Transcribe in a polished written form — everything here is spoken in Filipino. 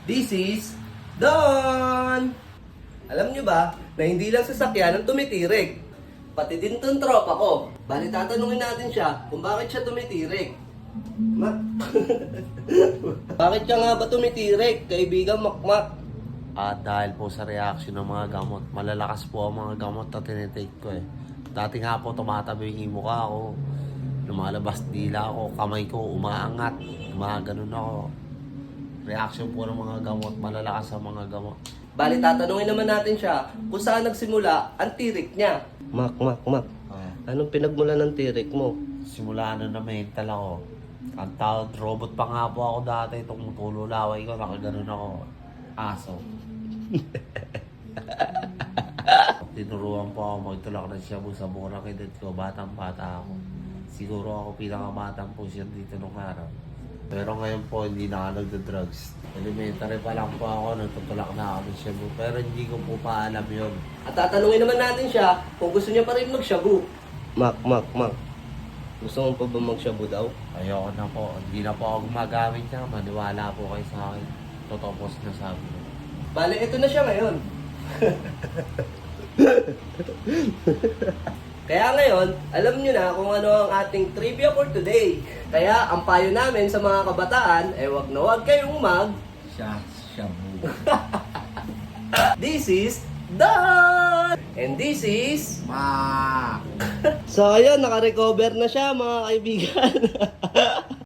This is Don! Alam nyo ba na hindi lang sasakyan ang tumitirik? Pati din tong tropa ko. Bali tatanungin natin siya kung bakit siya tumitirik. Bakit siya nga ba tumitirik, kaibigan Makmak? At dahil po sa reaction ng mga gamot, malalakas po ang mga gamot na tinitake ko eh. Dati nga po tumatabi yung mukha ko, lumalabas dila ako, kamay ko umaangat, gumaganon ako. Reaction po ng mga gamot, malalakas ang mga gamot. Bali tatanungin naman natin siya kung saan nagsimula ang tirik niya. Mak. Anong pinagmula ng tirik mo? Simula na mental ako. Ang tawag, robot pa nga po ako dati, itong tululaway ko, nakaganon ako. Aso. Tinuruan po ako magtulak ng shabu sa murang edad ko, batang-bata ako. Siguro ako pinakabatang po siya dito nung araw. Pero ngayon po, hindi na ako nagda-drugs. Elementary pa lang po ako, nagtutulak na ako ng shabu. Pero hindi ko po pa alam yun. At tatanungin naman natin siya kung gusto niya pa rin mag-shabu. Mak. Gusto mo pa ba mag-shabu daw? Ayoko na po. Hindi na po ako gumagamit niya. Maniwala po kayo sa akin. Totoo po sinasabi ko. Bale, ito na siya ngayon. Kaya ngayon, alam nyo na kung ano ang ating trivia for today. Kaya ang payo namin sa mga kabataan, wag na wag kayong Shabu. This is Don! And this is Ma! So ayun, naka-recover na siya mga kaibigan.